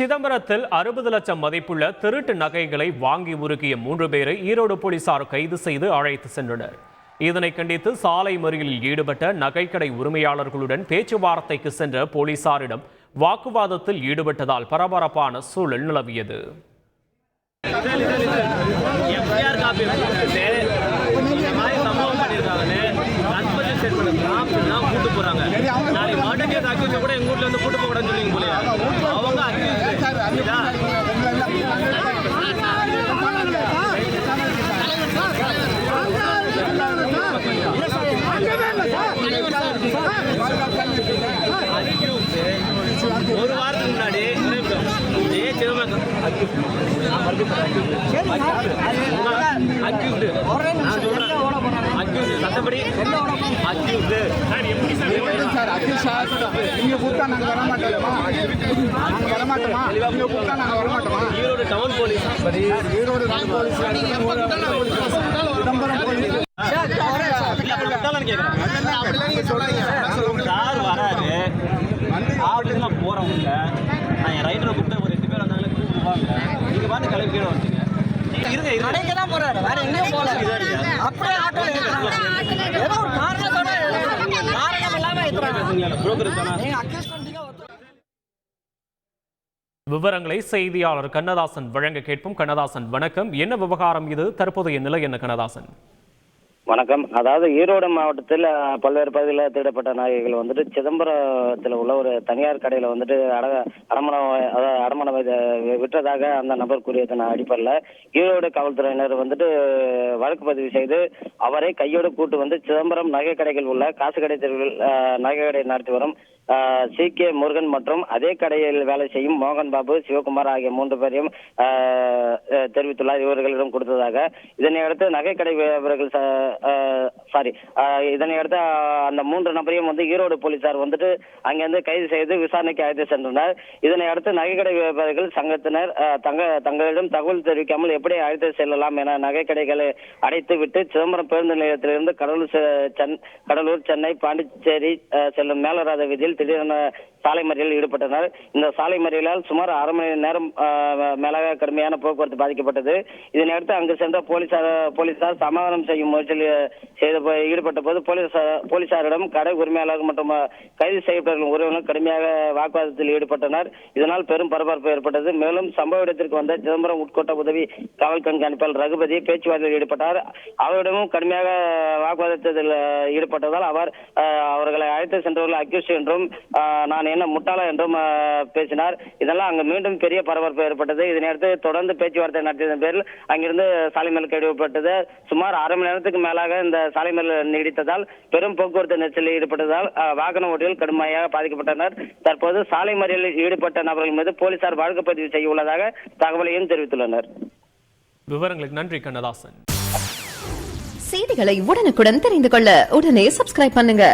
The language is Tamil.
சிதம்பரத்தில் 60 லட்சம் மதிப்புள்ள திருட்டு நகைகளை வாங்கி உருக்கிய 3 பேரை ஈரோடு போலீசார் கைது செய்து அழைத்து சென்றனர். இதனை கண்டித்து சாலை மறியலில் ஈடுபட்ட நகைக்கடை உரிமையாளர்களுடன் பேச்சுவார்த்தைக்கு சென்ற போலீசாரிடம் வாக்குவாதத்தில் ஈடுபட்டதால் பரபரப்பான சூழல் நிலவியது. ஒரு வாரத்துக்கு முன்னாடி ஈரோடு டவுன் போலீஸ் சார் வராரு ஆஃபீஸ்லாம் போறவங்க நான் என் ரைட்டரை கூப்பிட்டு ஒரு 8 பேர் வந்தாலும் கூப்பிடுவாங்க. நீங்க பார்த்து கிளம்பி கீழே வந்துங்க. விவரங்களை செய்தியாளர் கண்ணதாசன் வழங்க கேட்போம். கண்ணதாசன் வணக்கம். என்ன விவகாரம் இது? தற்போதைய நிலை என்ன கண்ணதாசன்? வணக்கம். அதாவது ஈரோடு மாவட்டத்தில் பல்வேறு பகுதிகளில் தேடப்பட்ட நகைகள் வந்துட்டு சிதம்பரத்தில் உள்ள ஒரு தனியார் கடையில் வந்துட்டு அடமானம் விற்றதாக அந்த நபர் கூறியதன் அடிப்படையில் ஈரோடு காவல்துறையினர் வந்துட்டு வழக்கு பதிவு செய்து அவரை கையோடு கூட்டு வந்து சிதம்பரம் நகை கடைகள் உள்ள காசு கடை தெருவில் நகை கடை நடத்தி வரும் சி.கே. முருகன் மற்றும் அதே கடையில் வேலை செய்யும் மோகன் பாபு, சிவகுமார் ஆகிய 3 பேரையும் தெரிவித்துள்ளார். இவர்களிடம் கொடுத்ததாக. இதனையடுத்து நகைக்கடை வியாபாரிகள் இதனையடுத்து அந்த 3 நபரையும் வந்து ஈரோடு போலீசார் வந்துட்டு அங்கிருந்து கைது செய்து விசாரணைக்கு அழைத்து சென்றனர். இதனையடுத்து நகைக்கடை வியாபாரிகள் சங்கத்தினர் தங்களிடம் தகவல் தெரிவிக்காமல் எப்படி அழைத்து செல்லலாம் என நகைக்கடைகளை அடைத்து விட்டு சிதம்பரம் பேருந்து நிலையத்திலிருந்து கடலூர், சென்னை, பாண்டிச்சேரி செல்லும் மேலராத வீதியில் திடீரென சாலை மறியலில் ஈடுபட்டனர். இந்த சாலை மறியலால் சுமார் அரை மணி நேரம் மேலாக கடுமையான போக்குவரத்து பாதிக்கப்பட்டது. இதனையடுத்து அங்கு சென்ற போலீசார் சமாதானம் செய்யும் முயற்சியில் ஈடுபட்ட போது போலீசாரிடம் கடை உரிமையாளர் மற்றும் கைது செய்யப்பட்ட உறவினர் கடுமையாக வாக்குவாதத்தில் ஈடுபட்டனர். இதனால் பெரும் பரபரப்பு ஏற்பட்டது. மேலும் சம்பவ இடத்திற்கு வந்த சிதம்பரம் உட்கோட்ட உதவி காவல் கண்காணிப்பாளர் ரகுபதி பேச்சுவார்த்தையில் ஈடுபட்டார். அவரிடமும் கடுமையாக வாக்குவாதத்தில் ஈடுபட்டதால் அவர்களை அழைத்து சென்றவர்கள் அக்யூஸ்ட் என்றும் நான் என்ன முட்டாளா என்றும் பேசினார். இதெல்லாம் அங்கு மீண்டும் பெரிய பரபரப்பு ஏற்பட்டது. இதனையடுத்து தொடர்ந்து பேச்சுவார்த்தை நடத்தியதன் பேரில் அங்கிருந்து சாலை மறியல் ஈடுபட்டது. சுமார் அரை மணி நேரத்துக்கு மேலாக இந்த சாலை மறியல் நீடித்ததால் பெரும் போக்குவரத்து நெரிசலில் ஈடுபட்டதால் வாகன ஓட்டிகள் கடுமையாக பாதிக்கப்பட்டனர். தற்போது சாலை மறியலில் ஈடுபட்ட நபர்கள் மீது போலீசார் வழக்கு பதிவு செய்ய உள்ளதாக தகவலையும் தெரிவித்துள்ளனர். விவரங்களுக்கு நன்றி கண்ணதாசன். செய்திகளை உடனுக்குடன் தெரிந்து கொள்ள உடனே சப்ஸ்கிரைப் பண்ணுங்க.